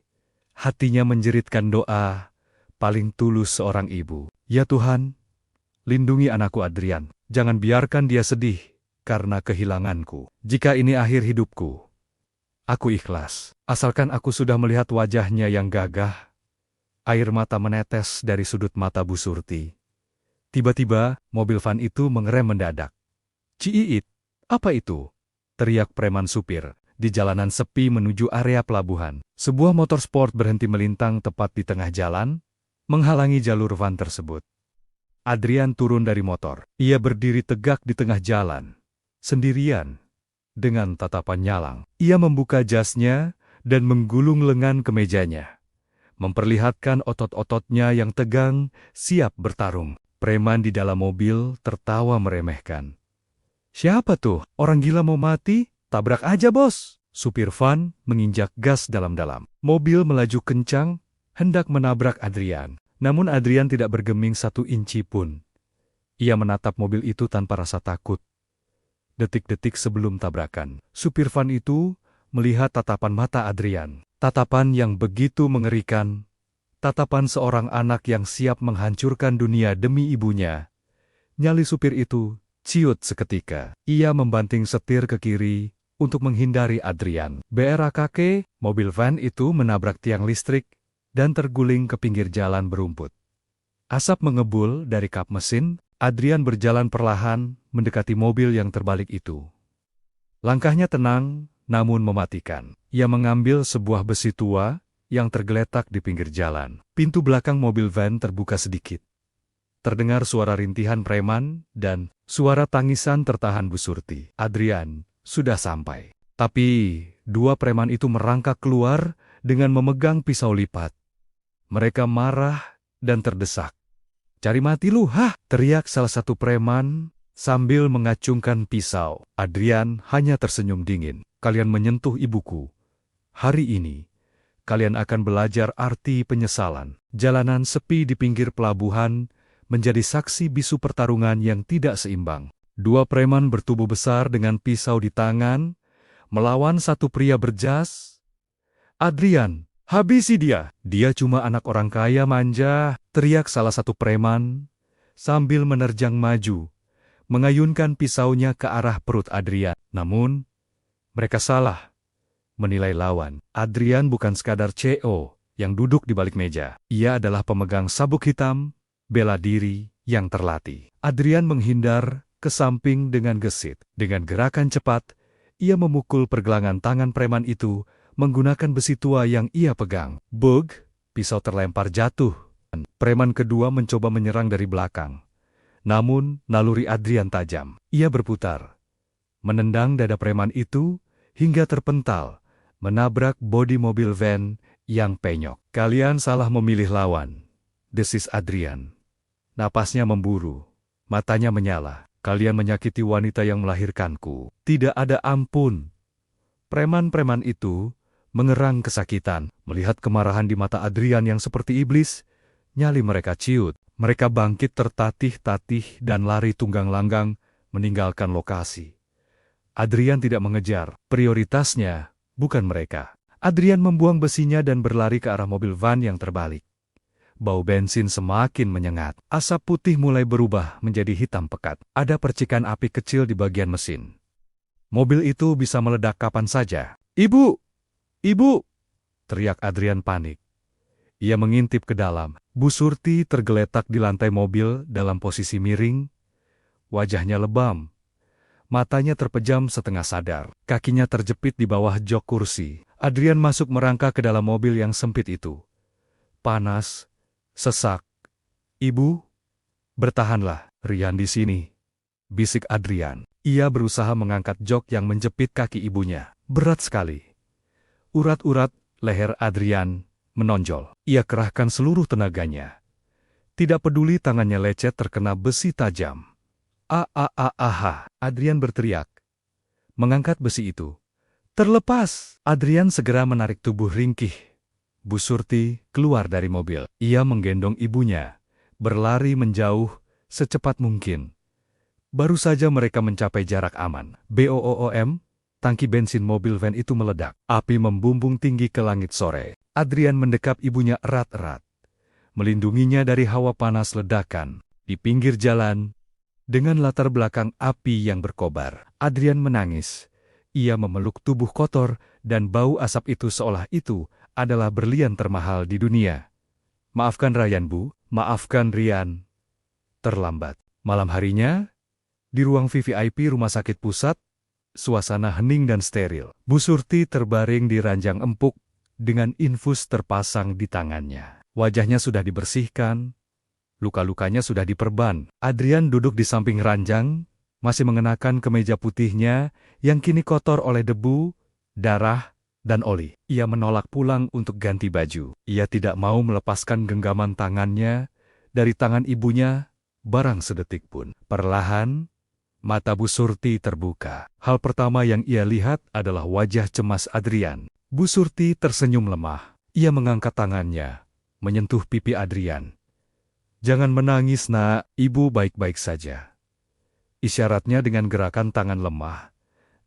hatinya menjeritkan doa paling tulus seorang ibu. Ya Tuhan, lindungi anakku Adrian. Jangan biarkan dia sedih karena kehilanganku. Jika ini akhir hidupku, aku ikhlas. Asalkan aku sudah melihat wajahnya yang gagah. Air mata menetes dari sudut mata Bu Surti. Tiba-tiba, mobil van itu mengerem mendadak. "Ciiit, apa itu?" teriak preman supir. Di jalanan sepi menuju area pelabuhan, sebuah motor sport berhenti melintang tepat di tengah jalan, menghalangi jalur van tersebut. Adrian turun dari motor. Ia berdiri tegak di tengah jalan, sendirian, dengan tatapan nyalang. Ia membuka jasnya dan menggulung lengan ke mejanya, memperlihatkan otot-ototnya yang tegang, siap bertarung. Preman di dalam mobil tertawa meremehkan. "Siapa tuh? Orang gila mau mati? Tabrak aja, bos!" Supir van menginjak gas dalam-dalam. Mobil melaju kencang, hendak menabrak Adrian. Namun Adrian tidak bergeming 1 inci pun. Ia menatap mobil itu tanpa rasa takut. Detik-detik sebelum tabrakan, supir van itu melihat tatapan mata Adrian. Tatapan yang begitu mengerikan. Tatapan seorang anak yang siap menghancurkan dunia demi ibunya. Nyali supir itu ciut seketika. Ia membanting setir ke kiri untuk menghindari Adrian. BRAKK, mobil van itu menabrak tiang listrik dan terguling ke pinggir jalan berumput. Asap mengebul dari kap mesin. Adrian berjalan perlahan mendekati mobil yang terbalik itu. Langkahnya tenang, namun mematikan. Ia mengambil sebuah besi tua yang tergeletak di pinggir jalan. Pintu belakang mobil van terbuka sedikit. Terdengar suara rintihan preman dan suara tangisan tertahan Bu Surti. Adrian sudah sampai. Tapi 2 preman itu merangkak keluar dengan memegang pisau lipat. Mereka marah dan terdesak. "Cari mati lu, hah!" teriak salah satu preman sambil mengacungkan pisau. Adrian hanya tersenyum dingin. "Kalian menyentuh ibuku. Hari ini, kalian akan belajar arti penyesalan." Jalanan sepi di pinggir pelabuhan menjadi saksi bisu pertarungan yang tidak seimbang. 2 preman bertubuh besar dengan pisau di tangan, melawan satu pria berjas. "Adrian, habisi dia! Dia cuma anak orang kaya manja!" teriak salah satu preman, sambil menerjang maju, mengayunkan pisaunya ke arah perut Adrian. Namun, mereka salah menilai lawan. Adrian bukan sekadar CO yang duduk di balik meja. Ia adalah pemegang sabuk hitam, bela diri yang terlatih. Adrian menghindar ke samping dengan gesit. Dengan gerakan cepat, ia memukul pergelangan tangan preman itu menggunakan besi tua yang ia pegang. Bug, pisau terlempar jatuh. Preman kedua mencoba menyerang dari belakang. Namun, naluri Adrian tajam. Ia berputar, menendang dada preman itu hingga terpental, menabrak bodi mobil van yang penyok. "Kalian salah memilih lawan," desis Adrian. Napasnya memburu, matanya menyala. "Kalian menyakiti wanita yang melahirkanku. Tidak ada ampun." Preman-preman itu mengerang kesakitan. Melihat kemarahan di mata Adrian yang seperti iblis, nyali mereka ciut. Mereka bangkit tertatih-tatih dan lari tunggang langgang meninggalkan lokasi. Adrian tidak mengejar. Prioritasnya bukan mereka. Adrian membuang besinya dan berlari ke arah mobil van yang terbalik. Bau bensin semakin menyengat. Asap putih mulai berubah menjadi hitam pekat. Ada percikan api kecil di bagian mesin. Mobil itu bisa meledak kapan saja. "Ibu! Ibu!" teriak Adrian panik. Ia mengintip ke dalam. Bu Surti tergeletak di lantai mobil dalam posisi miring. Wajahnya lebam. Matanya terpejam setengah sadar. Kakinya terjepit di bawah jok kursi. Adrian masuk merangkak ke dalam mobil yang sempit itu. Panas, sesak. "Ibu, bertahanlah, Rian di sini," bisik Adrian. Ia berusaha mengangkat jok yang menjepit kaki ibunya. Berat sekali. Urat-urat leher Adrian menonjol. Ia kerahkan seluruh tenaganya. Tidak peduli tangannya lecet terkena besi tajam. Adrian berteriak. Mengangkat besi itu. "Terlepas!" Adrian segera menarik tubuh ringkih. Bu Surti keluar dari mobil. Ia menggendong ibunya, berlari menjauh secepat mungkin. Baru saja mereka mencapai jarak aman. "BOOM, tangki bensin mobil van itu meledak. Api membumbung tinggi ke langit sore. Adrian mendekap ibunya erat-erat, melindunginya dari hawa panas ledakan. Di pinggir jalan, dengan latar belakang api yang berkobar, Adrian menangis. Ia memeluk tubuh kotor, dan bau asap itu seolah itu adalah berlian termahal di dunia. Maafkan Ryan, Bu. Maafkan Rian. Terlambat. Malam harinya, di ruang VVIP Rumah Sakit Pusat, suasana hening dan steril. Bu Surti terbaring di ranjang empuk, dengan infus terpasang di tangannya. Wajahnya sudah dibersihkan, luka-lukanya sudah diperban. Adrian duduk di samping ranjang, masih mengenakan kemeja putihnya yang kini kotor oleh debu, darah, dan oli. Ia menolak pulang untuk ganti baju. Ia tidak mau melepaskan genggaman tangannya dari tangan ibunya barang sedetik pun. Perlahan, mata Bu Surti terbuka. Hal pertama yang ia lihat adalah wajah cemas Adrian. Bu Surti tersenyum lemah. Ia mengangkat tangannya, menyentuh pipi Adrian. "Jangan menangis, Nak. Ibu baik-baik saja." Isyaratnya dengan gerakan tangan lemah.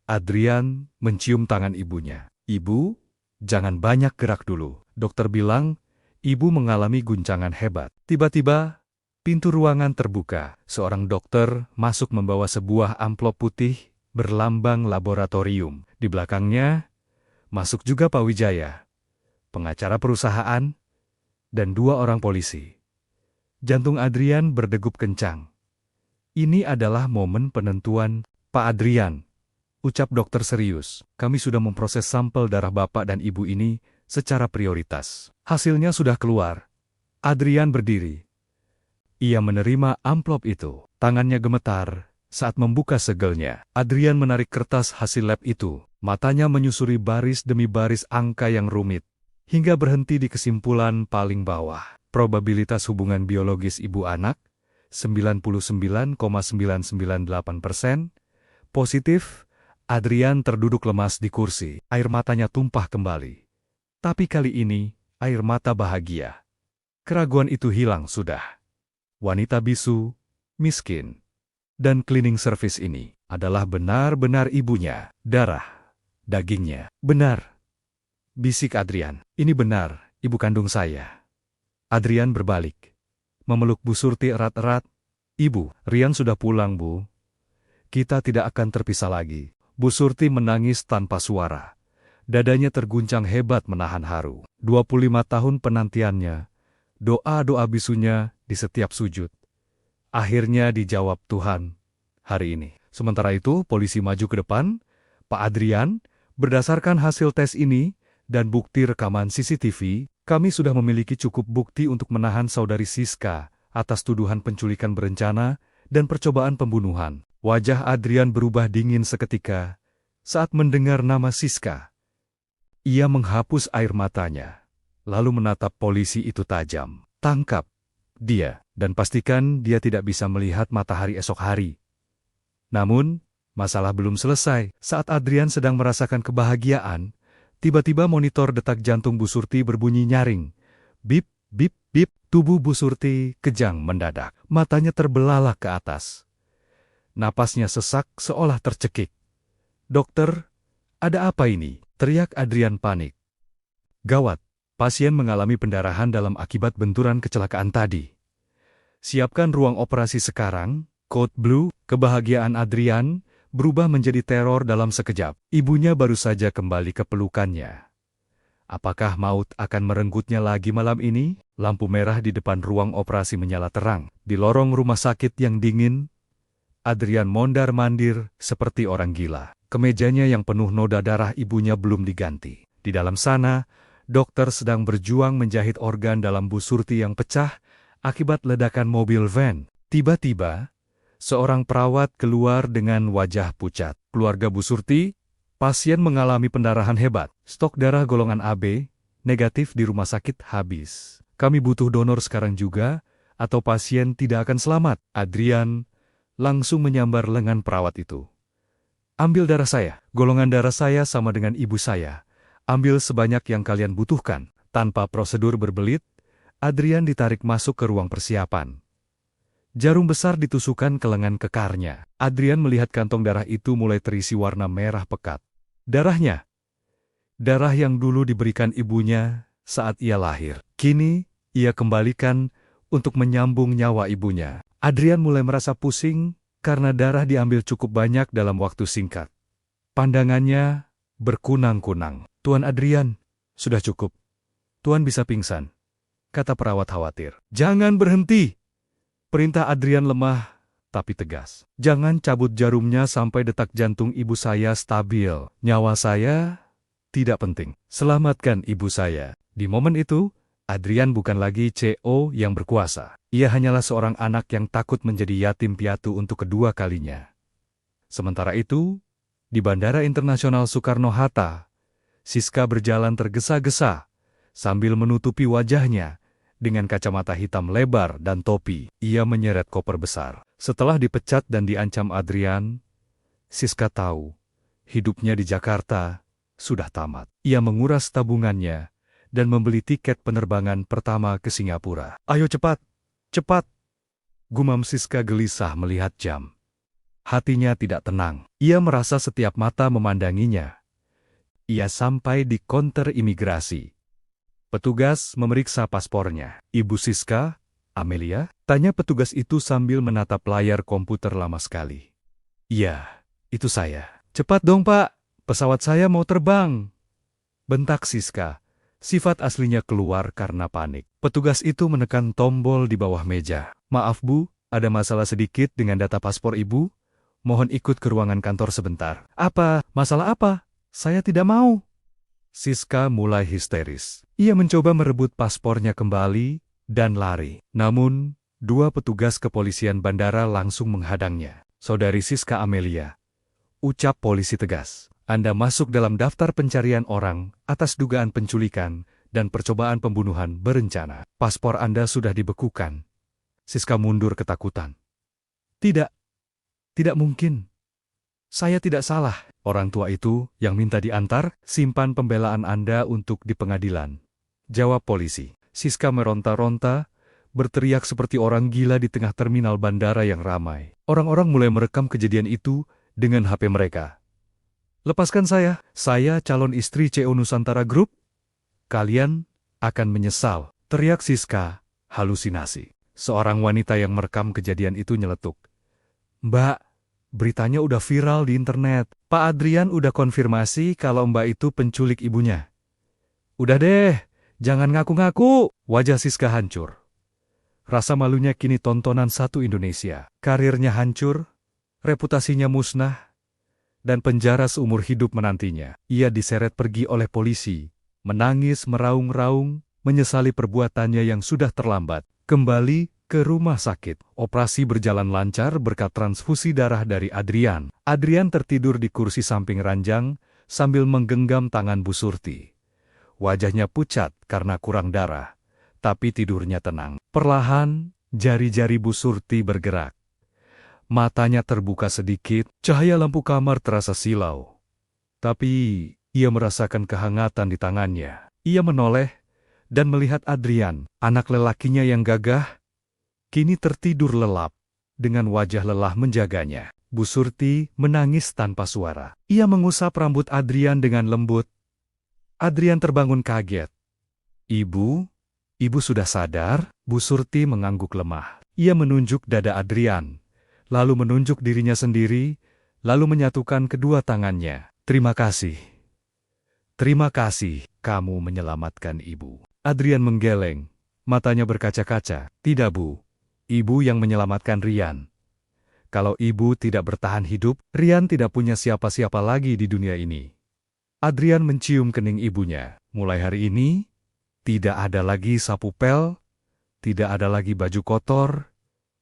Adrian mencium tangan ibunya. "Ibu, jangan banyak gerak dulu. Dokter bilang, ibu mengalami guncangan hebat." Tiba-tiba, pintu ruangan terbuka. Seorang dokter masuk membawa sebuah amplop putih berlambang laboratorium. Di belakangnya, masuk juga Pak Wijaya, pengacara perusahaan, dan 2 orang polisi. Jantung Adrian berdegup kencang. "Ini adalah momen penentuan, Pak Adrian," ucap dokter serius. "Kami sudah memproses sampel darah Bapak dan Ibu ini secara prioritas. Hasilnya sudah keluar." Adrian berdiri. Ia menerima amplop itu. Tangannya gemetar saat membuka segelnya. Adrian menarik kertas hasil lab itu. Matanya menyusuri baris demi baris angka yang rumit, hingga berhenti di kesimpulan paling bawah. Probabilitas hubungan biologis ibu anak, 99,998%. Positif. Adrian terduduk lemas di kursi. Air matanya tumpah kembali. Tapi kali ini, air mata bahagia. Keraguan itu hilang sudah. Wanita bisu, miskin, dan cleaning service ini adalah benar-benar ibunya. Darah, dagingnya. "Benar," bisik Adrian. "Ini benar, ibu kandung saya." Adrian berbalik, memeluk Bu Surti erat-erat. "Ibu, Rian sudah pulang, Bu. Kita tidak akan terpisah lagi." Bu Surti menangis tanpa suara. Dadanya terguncang hebat menahan haru. 25 tahun penantiannya, doa-doa bisunya di setiap sujud, akhirnya dijawab Tuhan hari ini. Sementara itu, polisi maju ke depan. "Pak Adrian, berdasarkan hasil tes ini dan bukti rekaman CCTV, kami sudah memiliki cukup bukti untuk menahan saudari Siska atas tuduhan penculikan berencana dan percobaan pembunuhan." Wajah Adrian berubah dingin seketika saat mendengar nama Siska. Ia menghapus air matanya, lalu menatap polisi itu tajam. "Tangkap dia, dan pastikan dia tidak bisa melihat matahari esok hari." Namun, masalah belum selesai. Saat Adrian sedang merasakan kebahagiaan, tiba-tiba monitor detak jantung Bu Surti berbunyi nyaring. Bip, bip, bip. Tubuh Bu Surti kejang mendadak. Matanya terbelalak ke atas. Napasnya sesak seolah tercekik. "Dokter, ada apa ini?" teriak Adrian panik. "Gawat, pasien mengalami pendarahan dalam akibat benturan kecelakaan tadi. Siapkan ruang operasi sekarang." Code Blue. Kebahagiaan Adrian berubah menjadi teror dalam sekejap. Ibunya baru saja kembali ke pelukannya. Apakah maut akan merenggutnya lagi malam ini? Lampu merah di depan ruang operasi menyala terang. Di lorong rumah sakit yang dingin, Adrian mondar-mandir seperti orang gila. Kemejanya yang penuh noda darah ibunya belum diganti. Di dalam sana, dokter sedang berjuang menjahit organ dalam Bu Surti yang pecah akibat ledakan mobil van. Tiba-tiba, seorang perawat keluar dengan wajah pucat. "Keluarga Bu Surti, pasien mengalami pendarahan hebat. Stok darah golongan AB, negatif di rumah sakit habis. Kami butuh donor sekarang juga, atau pasien tidak akan selamat." Adrian langsung menyambar lengan perawat itu. "Ambil darah saya. Golongan darah saya sama dengan ibu saya. Ambil sebanyak yang kalian butuhkan." Tanpa prosedur berbelit, Adrian ditarik masuk ke ruang persiapan. Jarum besar ditusukkan ke lengan kekarnya. Adrian melihat kantong darah itu mulai terisi warna merah pekat. Darahnya. Darah yang dulu diberikan ibunya saat ia lahir. Kini, ia kembalikan untuk menyambung nyawa ibunya. Adrian mulai merasa pusing karena darah diambil cukup banyak dalam waktu singkat. Pandangannya berkunang-kunang. Tuan Adrian, sudah cukup. Tuan bisa pingsan, kata perawat khawatir. Jangan berhenti. Perintah Adrian lemah tapi tegas. Jangan cabut jarumnya sampai detak jantung ibu saya stabil. Nyawa saya tidak penting. Selamatkan ibu saya. Di momen itu, Adrian bukan lagi CO yang berkuasa. Ia hanyalah seorang anak yang takut menjadi yatim piatu untuk kedua kalinya. Sementara itu, di Bandara Internasional Soekarno-Hatta, Siska berjalan tergesa-gesa sambil menutupi wajahnya dengan kacamata hitam lebar dan topi. Ia menyeret koper besar. Setelah dipecat dan diancam Adrian, Siska tahu hidupnya di Jakarta sudah tamat. Ia menguras tabungannya dan membeli tiket penerbangan pertama ke Singapura. Ayo cepat, cepat! Gumam Siska gelisah melihat jam. Hatinya tidak tenang. Ia merasa setiap mata memandanginya. Ia sampai di konter imigrasi. Petugas memeriksa paspornya. Ibu Siska, Amelia, tanya petugas itu sambil menatap layar komputer lama sekali. Iya, itu saya. Cepat dong Pak, pesawat saya mau terbang. Bentak Siska. Sifat aslinya keluar karena panik. Petugas itu menekan tombol di bawah meja. Maaf Bu, ada masalah sedikit dengan data paspor Ibu. Mohon ikut ke ruangan kantor sebentar. Apa? Masalah apa? Saya tidak mau. Siska mulai histeris. Ia mencoba merebut paspornya kembali dan lari. Namun, dua petugas kepolisian bandara langsung menghadangnya. Saudari Siska Amelia, ucap polisi tegas. Anda masuk dalam daftar pencarian orang atas dugaan penculikan dan percobaan pembunuhan berencana. Paspor Anda sudah dibekukan. Siska mundur ketakutan. Tidak mungkin. Saya tidak salah. Orang tua itu yang minta diantar, simpan pembelaan Anda untuk di pengadilan. Jawab polisi. Siska meronta-ronta, berteriak seperti orang gila di tengah terminal bandara yang ramai. Orang-orang mulai merekam kejadian itu dengan HP mereka. Lepaskan saya calon istri CO Nusantara Group. Kalian akan menyesal, teriak Siska, halusinasi. Seorang wanita yang merekam kejadian itu nyeletuk. Mbak, beritanya udah viral di internet. Pak Adrian udah konfirmasi kalau Mbak itu penculik ibunya. Udah deh, jangan ngaku-ngaku. Wajah Siska hancur. Rasa malunya kini tontonan satu Indonesia. Karirnya hancur, reputasinya musnah, dan penjara seumur hidup menantinya. Ia diseret pergi oleh polisi, menangis meraung-raung, menyesali perbuatannya yang sudah terlambat. Kembali ke rumah sakit. Operasi berjalan lancar berkat transfusi darah dari Adrian. Adrian tertidur di kursi samping ranjang sambil menggenggam tangan Bu Surti. Wajahnya pucat karena kurang darah, tapi tidurnya tenang. Perlahan, jari-jari Bu Surti bergerak. Matanya terbuka sedikit, cahaya lampu kamar terasa silau. Tapi, ia merasakan kehangatan di tangannya. Ia menoleh dan melihat Adrian, anak lelakinya yang gagah, kini tertidur lelap, dengan wajah lelah menjaganya. Bu Surti menangis tanpa suara. Ia mengusap rambut Adrian dengan lembut. Adrian terbangun kaget. Ibu sudah sadar? Bu Surti mengangguk lemah. Ia menunjuk dada Adrian, lalu menunjuk dirinya sendiri, lalu menyatukan kedua tangannya. Terima kasih. Terima kasih, kamu menyelamatkan ibu. Adrian menggeleng, matanya berkaca-kaca. Tidak Bu, ibu yang menyelamatkan Rian. Kalau ibu tidak bertahan hidup, Rian tidak punya siapa-siapa lagi di dunia ini. Adrian mencium kening ibunya. Mulai hari ini, tidak ada lagi sapu pel, tidak ada lagi baju kotor,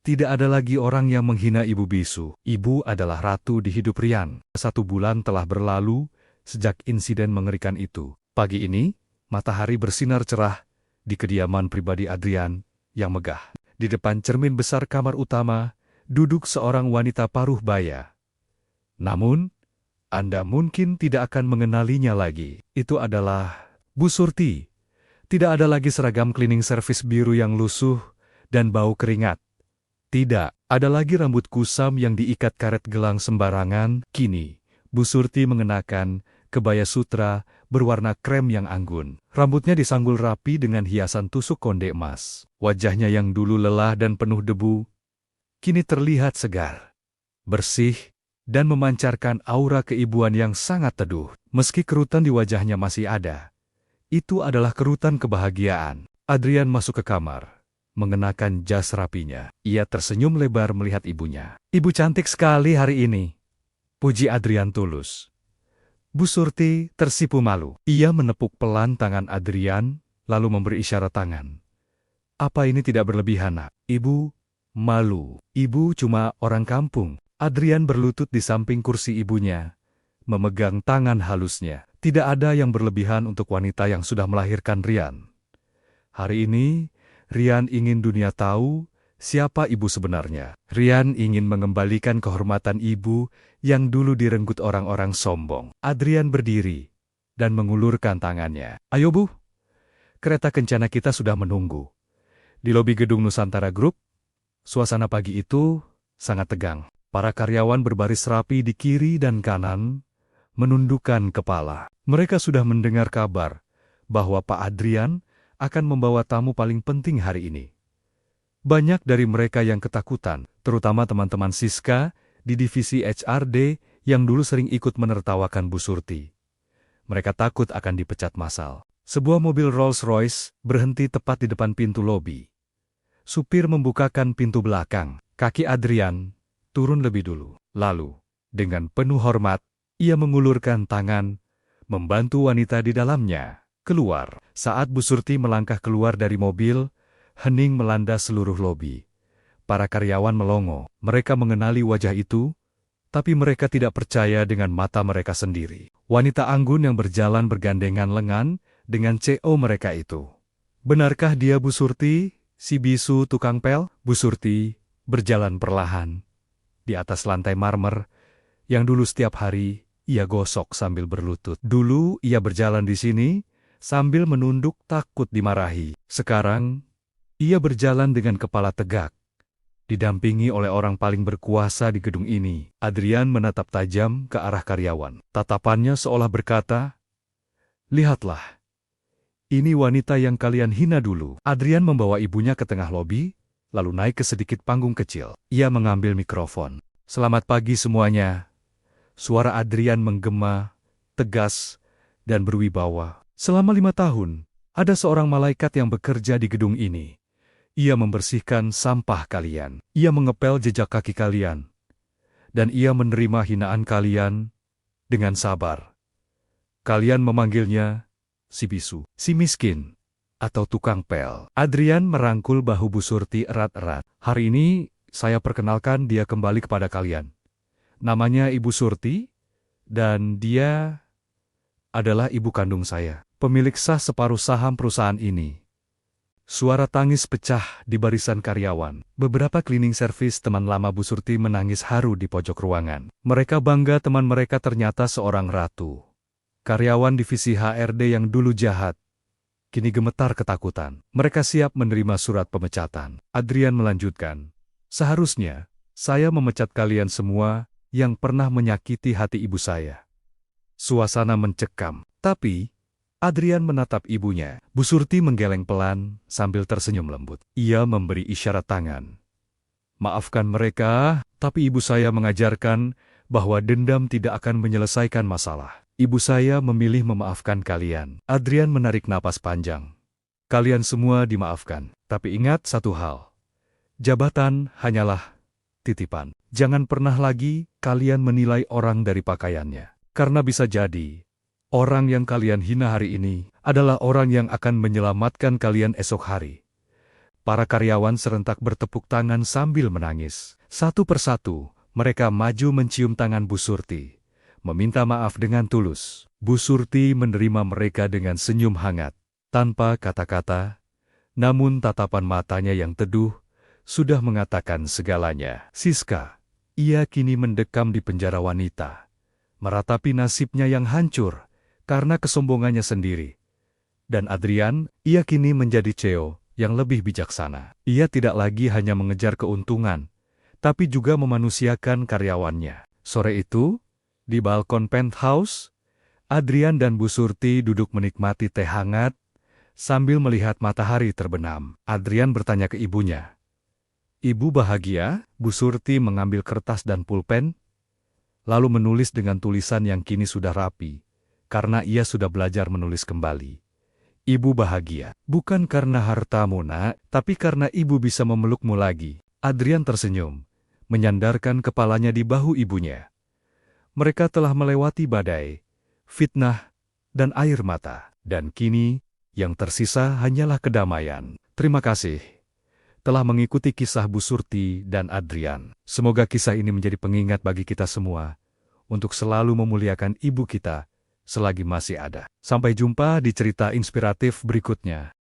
tidak ada lagi orang yang menghina ibu bisu. Ibu adalah ratu di hidup Rian. 1 bulan telah berlalu sejak insiden mengerikan itu. Pagi ini, matahari bersinar cerah di kediaman pribadi Adrian yang megah. Di depan cermin besar kamar utama, duduk seorang wanita paruh baya. Namun, Anda mungkin tidak akan mengenalinya lagi. Itu adalah Bu Surti. Tidak ada lagi seragam cleaning service biru yang lusuh dan bau keringat. Tidak ada lagi rambut kusam yang diikat karet gelang sembarangan. Kini, Bu Surti mengenakan kebaya sutra berwarna krem yang anggun. Rambutnya disanggul rapi dengan hiasan tusuk konde emas. Wajahnya yang dulu lelah dan penuh debu, kini terlihat segar, bersih, dan memancarkan aura keibuan yang sangat teduh. Meski kerutan di wajahnya masih ada, itu adalah kerutan kebahagiaan. Adrian masuk ke kamar, mengenakan jas rapinya. Ia tersenyum lebar melihat ibunya. "Ibu cantik sekali hari ini," puji Adrian tulus. Bu Surti tersipu malu. Ia menepuk pelan tangan Adrian, lalu memberi isyarat tangan. "Apa ini tidak berlebihan, Nak?" "Ibu malu. Ibu cuma orang kampung." Adrian berlutut di samping kursi ibunya, memegang tangan halusnya. Tidak ada yang berlebihan untuk wanita yang sudah melahirkan Rian. Hari ini, Rian ingin dunia tahu siapa ibu sebenarnya. Rian ingin mengembalikan kehormatan ibu yang dulu direnggut orang-orang sombong. Adrian berdiri dan mengulurkan tangannya. "Ayo Bu, kereta kencana kita sudah menunggu." Di lobi gedung Nusantara Group, suasana pagi itu sangat tegang. Para karyawan berbaris rapi di kiri dan kanan, menundukkan kepala. Mereka sudah mendengar kabar bahwa Pak Adrian akan membawa tamu paling penting hari ini. Banyak dari mereka yang ketakutan, terutama teman-teman Siska di divisi HRD yang dulu sering ikut menertawakan Bu Surti. Mereka takut akan dipecat massal. Sebuah mobil Rolls-Royce berhenti tepat di depan pintu lobi. Supir membukakan pintu belakang. Kaki Adrian turun lebih dulu. Lalu, dengan penuh hormat, ia mengulurkan tangan, membantu wanita di dalamnya keluar. Saat Bu Surti melangkah keluar dari mobil, hening melanda seluruh lobi. Para karyawan melongo. Mereka mengenali wajah itu, tapi mereka tidak percaya dengan mata mereka sendiri. Wanita anggun yang berjalan bergandengan lengan dengan CEO mereka itu. "Benarkah dia Bu Surti, si bisu tukang pel?" Bu Surti berjalan perlahan di atas lantai marmer yang dulu setiap hari ia gosok sambil berlutut. Dulu ia berjalan di sini sambil menunduk takut dimarahi. Sekarang, ia berjalan dengan kepala tegak, didampingi oleh orang paling berkuasa di gedung ini. Adrian menatap tajam ke arah karyawan. Tatapannya seolah berkata, "Lihatlah, ini wanita yang kalian hina dulu." Adrian membawa ibunya ke tengah lobi, lalu naik ke sedikit panggung kecil. Ia mengambil mikrofon. "Selamat pagi semuanya." Suara Adrian menggema, tegas, dan berwibawa. "Selama 5 tahun, ada seorang malaikat yang bekerja di gedung ini. Ia membersihkan sampah kalian. Ia mengepel jejak kaki kalian. Dan ia menerima hinaan kalian dengan sabar. Kalian memanggilnya si bisu, si miskin, atau tukang pel." Adrian merangkul bahu Bu Surti erat-erat. "Hari ini, saya perkenalkan dia kembali kepada kalian. Namanya Ibu Surti, dan dia adalah ibu kandung saya, pemilik sah separuh saham perusahaan ini." Suara tangis pecah di barisan karyawan. Beberapa cleaning service teman lama Bu Surti menangis haru di pojok ruangan. Mereka bangga teman mereka ternyata seorang ratu. Karyawan divisi HRD yang dulu jahat, kini gemetar ketakutan. Mereka siap menerima surat pemecatan. Adrian melanjutkan, "Seharusnya, saya memecat kalian semua yang pernah menyakiti hati ibu saya." Suasana mencekam, tapi Adrian menatap ibunya. Bu Surti menggeleng pelan sambil tersenyum lembut. Ia memberi isyarat tangan. "Maafkan mereka, tapi ibu saya mengajarkan bahwa dendam tidak akan menyelesaikan masalah. Ibu saya memilih memaafkan kalian." Adrian menarik napas panjang. "Kalian semua dimaafkan, tapi ingat satu hal. Jabatan hanyalah titipan. Jangan pernah lagi kalian menilai orang dari pakaiannya. Karena bisa jadi, orang yang kalian hina hari ini adalah orang yang akan menyelamatkan kalian esok hari." Para karyawan serentak bertepuk tangan sambil menangis. Satu persatu, mereka maju mencium tangan Bu Surti, meminta maaf dengan tulus. Bu Surti menerima mereka dengan senyum hangat, tanpa kata-kata, namun tatapan matanya yang teduh sudah mengatakan segalanya. Siska, ia kini mendekam di penjara wanita, meratapi nasibnya yang hancur karena kesombongannya sendiri. Dan Adrian, ia kini menjadi CEO yang lebih bijaksana. Ia tidak lagi hanya mengejar keuntungan, tapi juga memanusiakan karyawannya. Sore itu, di balkon penthouse, Adrian dan Bu Surti duduk menikmati teh hangat sambil melihat matahari terbenam. Adrian bertanya ke ibunya, "Ibu bahagia?" Bu Surti mengambil kertas dan pulpen, lalu menulis dengan tulisan yang kini sudah rapi, karena ia sudah belajar menulis kembali. "Ibu bahagia, bukan karena hartamu, Nak, tapi karena ibu bisa memelukmu lagi." Adrian tersenyum, menyandarkan kepalanya di bahu ibunya. Mereka telah melewati badai, fitnah, dan air mata, dan kini yang tersisa hanyalah kedamaian. Terima kasih telah mengikuti kisah Bu Surti dan Adrian. Semoga kisah ini menjadi pengingat bagi kita semua untuk selalu memuliakan ibu kita selagi masih ada. Sampai jumpa di cerita inspiratif berikutnya.